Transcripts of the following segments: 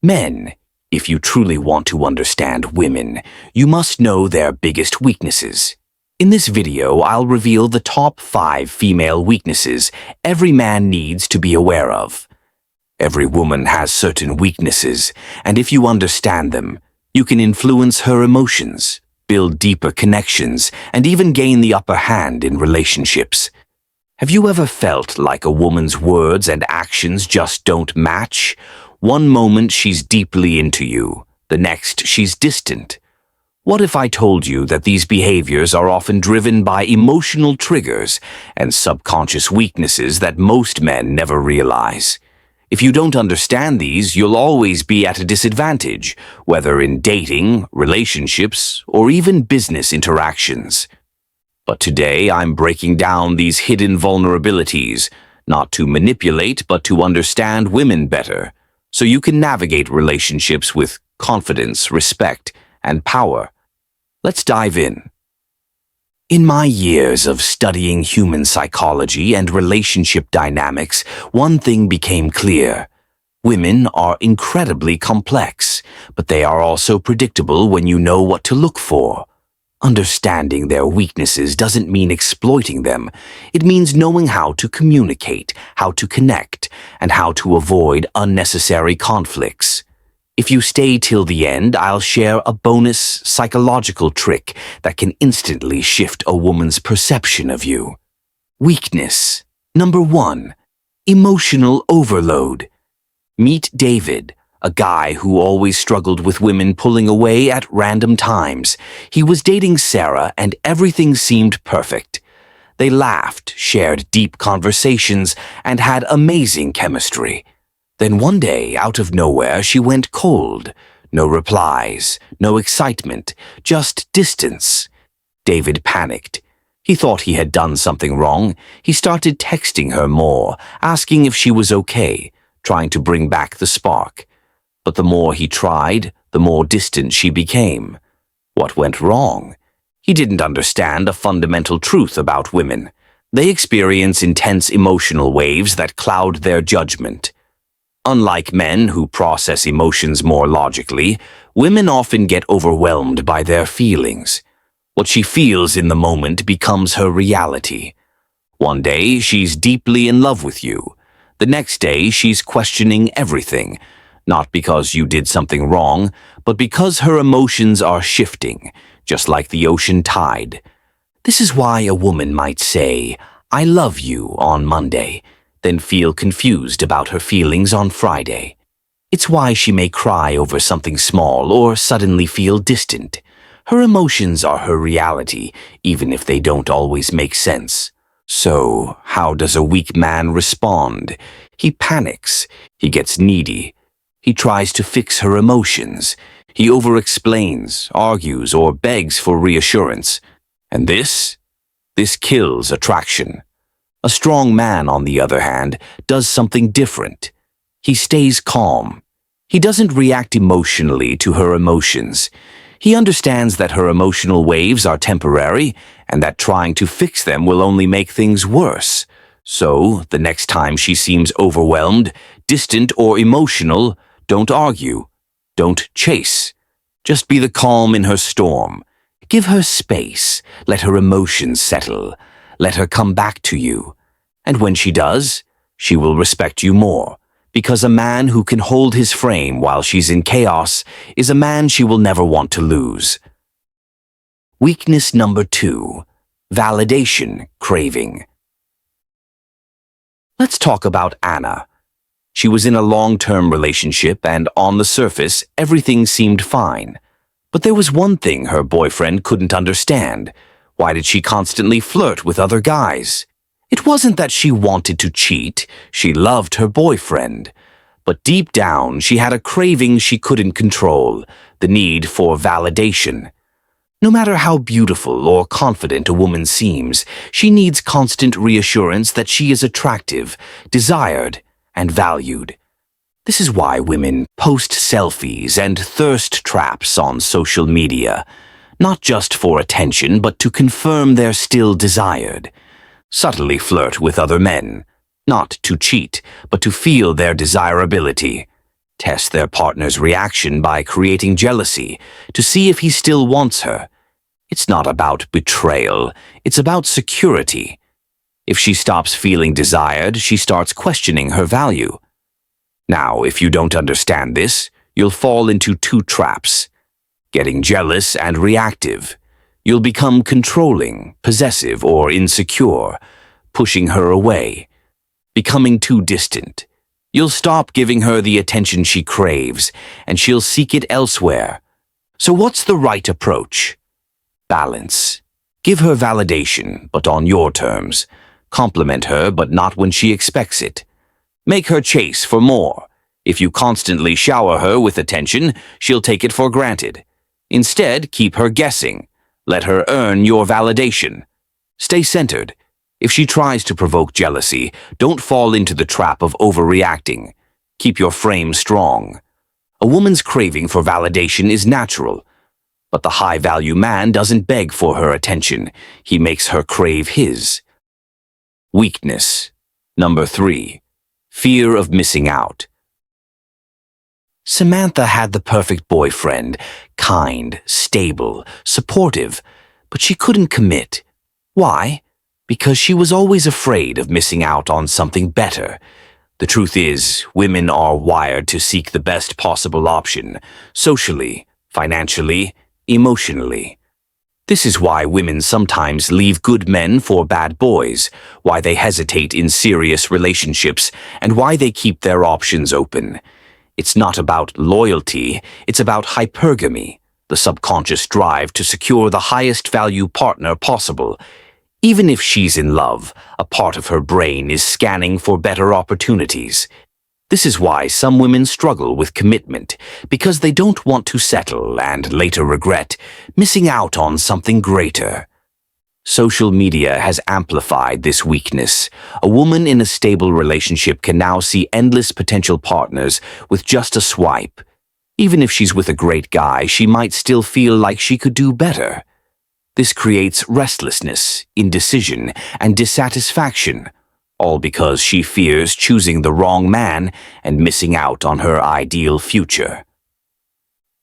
Men, if you truly want to understand women, you must know their biggest weaknesses. In this video, I'll reveal the top 5 female weaknesses every man needs to be aware of. Every woman has certain weaknesses, and if you understand them, you can influence her emotions, build deeper connections, and even gain the upper hand in relationships. Have you ever felt like a woman's words and actions just don't match? One moment she's deeply into you, the next she's distant. What if I told you that these behaviors are often driven by emotional triggers and subconscious weaknesses that most men never realize? If you don't understand these, you'll always be at a disadvantage, whether in dating, relationships, or even business interactions. But today I'm breaking down these hidden vulnerabilities, not to manipulate but to understand women better, so you can navigate relationships with confidence, respect, and power. Let's dive in. In my years of studying human psychology and relationship dynamics, one thing became clear. Women are incredibly complex, but they are also predictable when you know what to look for. Understanding their weaknesses doesn't mean exploiting them. It means knowing how to communicate, how to connect, and how to avoid unnecessary conflicts. If you stay till the end, I'll share a bonus psychological trick that can instantly shift a woman's perception of you. Weakness. Number 1. Emotional overload. Meet David, a guy who always struggled with women pulling away at random times. He was dating Sarah and everything seemed perfect. They laughed, shared deep conversations, and had amazing chemistry. Then one day, out of nowhere, she went cold. No replies, no excitement, just distance. David panicked. He thought he had done something wrong. He started texting her more, asking if she was okay, trying to bring back the spark. But the more he tried, the more distant she became. What went wrong? He didn't understand a fundamental truth about women. They experience intense emotional waves that cloud their judgment. Unlike men who process emotions more logically, women often get overwhelmed by their feelings. What she feels in the moment becomes her reality. One day, she's deeply in love with you. The next day, she's questioning everything, not because you did something wrong, but because her emotions are shifting, just like the ocean tide. This is why a woman might say, "I love you" on Monday, then feel confused about her feelings on Friday. It's why she may cry over something small or suddenly feel distant. Her emotions are her reality, even if they don't always make sense. So, how does a weak man respond? He panics. He gets needy. He tries to fix her emotions. He over-explains, argues, or begs for reassurance. And this kills attraction. A strong man, on the other hand, does something different. He stays calm. He doesn't react emotionally to her emotions. He understands that her emotional waves are temporary and that trying to fix them will only make things worse. So, the next time she seems overwhelmed, distant, or emotional, don't argue. Don't chase. Just be the calm in her storm. Give her space. Let her emotions settle. Let her come back to you. And when she does, she will respect you more, because a man who can hold his frame while she's in chaos is a man she will never want to lose. Weakness number 2. Validation craving. Let's talk about Anna. She was in a long-term relationship and on the surface, everything seemed fine. But there was one thing her boyfriend couldn't understand. Why did she constantly flirt with other guys? It wasn't that she wanted to cheat. She loved her boyfriend. But deep down, she had a craving she couldn't control, the need for validation. No matter how beautiful or confident a woman seems, she needs constant reassurance that she is attractive, desired, and valued. This is why women post selfies and thirst traps on social media, not just for attention, but to confirm they're still desired. Subtly flirt with other men, not to cheat, but to feel their desirability. Test their partner's reaction by creating jealousy to see if he still wants her. It's not about betrayal, it's about security. If she stops feeling desired, she starts questioning her value. Now, if you don't understand this, you'll fall into two traps: getting jealous and reactive. You'll become controlling, possessive, or insecure, pushing her away, becoming too distant. You'll stop giving her the attention she craves, and she'll seek it elsewhere. So what's the right approach? Balance. Give her validation, but on your terms. Compliment her, but not when she expects it. Make her chase for more. If you constantly shower her with attention, she'll take it for granted. Instead, keep her guessing. Let her earn your validation. Stay centered. If she tries to provoke jealousy, don't fall into the trap of overreacting. Keep your frame strong. A woman's craving for validation is natural, but the high-value man doesn't beg for her attention. He makes her crave his. Weakness. Number 3. Fear of missing out. Samantha had the perfect boyfriend, kind, stable, supportive, but she couldn't commit. Why? Because she was always afraid of missing out on something better. The truth is, women are wired to seek the best possible option, socially, financially, emotionally. This is why women sometimes leave good men for bad boys, why they hesitate in serious relationships, and why they keep their options open. It's not about loyalty, it's about hypergamy, the subconscious drive to secure the highest value partner possible. Even if she's in love, a part of her brain is scanning for better opportunities. This is why some women struggle with commitment, because they don't want to settle and later regret missing out on something greater. Social media has amplified this weakness. A woman in a stable relationship can now see endless potential partners with just a swipe. Even if she's with a great guy, she might still feel like she could do better. This creates restlessness, indecision, and dissatisfaction, all because she fears choosing the wrong man and missing out on her ideal future.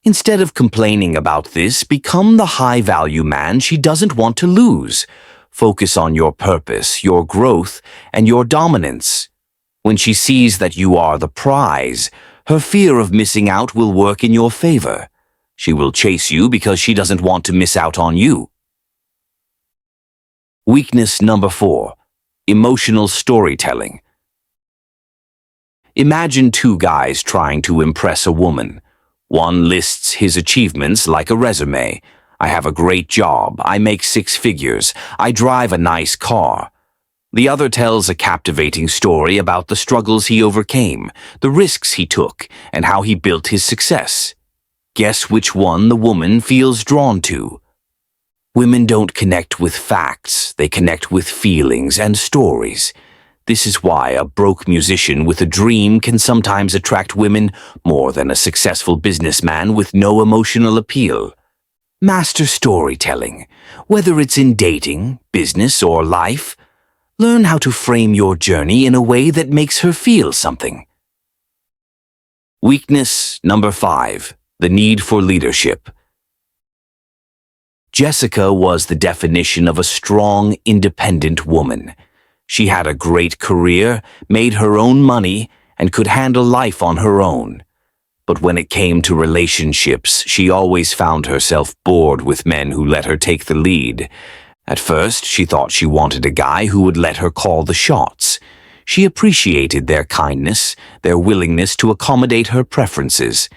Instead of complaining about this, become the high-value man she doesn't want to lose. Focus on your purpose, your growth, and your dominance. When she sees that you are the prize, her fear of missing out will work in your favor. She will chase you because she doesn't want to miss out on you. Weakness number 4. Emotional storytelling. Imagine two guys trying to impress a woman. One lists his achievements like a resume. I have a great job, I make 6 figures, I drive a nice car. The other tells a captivating story about the struggles he overcame, the risks he took, and how he built his success. Guess which one the woman feels drawn to? Women don't connect with facts, they connect with feelings and stories. This is why a broke musician with a dream can sometimes attract women more than a successful businessman with no emotional appeal. Master storytelling, whether it's in dating, business, or life. Learn how to frame your journey in a way that makes her feel something. Weakness number 5. The need for leadership. Jessica was the definition of a strong, independent woman. She had a great career, made her own money, and could handle life on her own. But when it came to relationships, she always found herself bored with men who let her take the lead. At first, she thought she wanted a guy who would let her call the shots. She appreciated their kindness, their willingness to accommodate her preferences.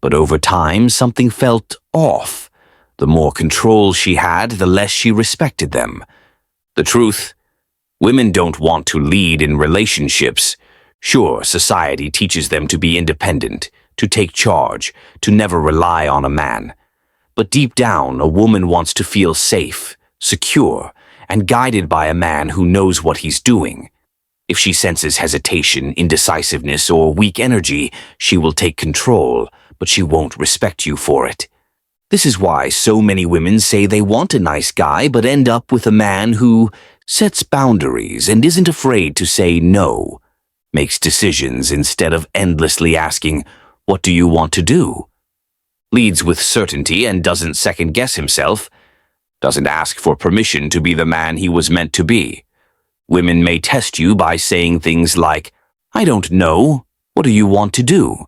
But over time, something felt off. The more control she had, the less she respected them. The truth: women don't want to lead in relationships. Sure, society teaches them to be independent, to take charge, to never rely on a man. But deep down, a woman wants to feel safe, secure, and guided by a man who knows what he's doing. If she senses hesitation, indecisiveness, or weak energy, she will take control, but she won't respect you for it. This is why so many women say they want a nice guy but end up with a man who sets boundaries and isn't afraid to say no, makes decisions instead of endlessly asking, What do you want to do? Leads with certainty and doesn't second-guess himself. Doesn't ask for permission to be the man he was meant to be. Women may test you by saying things like, "I don't know. What do you want to do?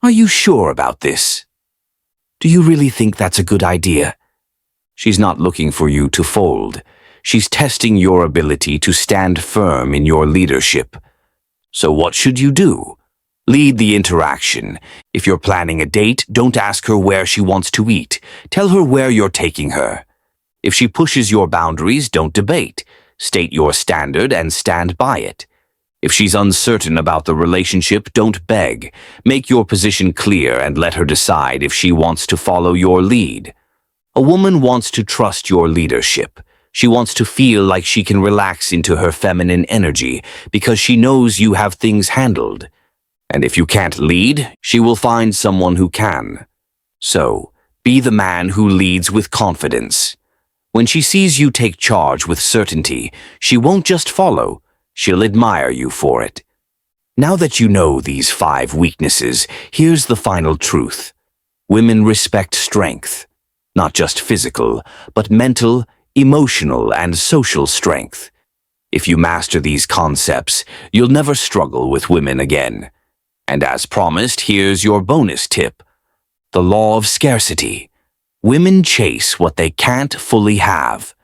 Are you sure about this? Do you really think that's a good idea?" She's not looking for you to fold. She's testing your ability to stand firm in your leadership. So what should you do? Lead the interaction. If you're planning a date, don't ask her where she wants to eat. Tell her where you're taking her. If she pushes your boundaries, don't debate. State your standard and stand by it. If she's uncertain about the relationship, don't beg. Make your position clear and let her decide if she wants to follow your lead. A woman wants to trust your leadership. She wants to feel like she can relax into her feminine energy because she knows you have things handled. And if you can't lead, she will find someone who can. So, be the man who leads with confidence. When she sees you take charge with certainty, she won't just follow, she'll admire you for it. Now that you know these 5 weaknesses, here's the final truth. Women respect strength, not just physical, but mental, emotional, and social strength. If you master these concepts, you'll never struggle with women again. And as promised, here's your bonus tip. The law of scarcity. Women chase what they can't fully have.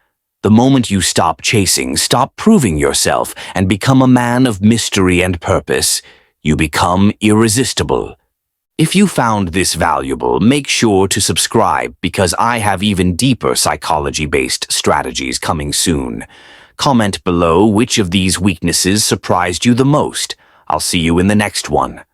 The moment you stop chasing, stop proving yourself, and become a man of mystery and purpose, you become irresistible. If you found this valuable, make sure to subscribe because I have even deeper psychology-based strategies coming soon. Comment below which of these weaknesses surprised you the most. I'll see you in the next one.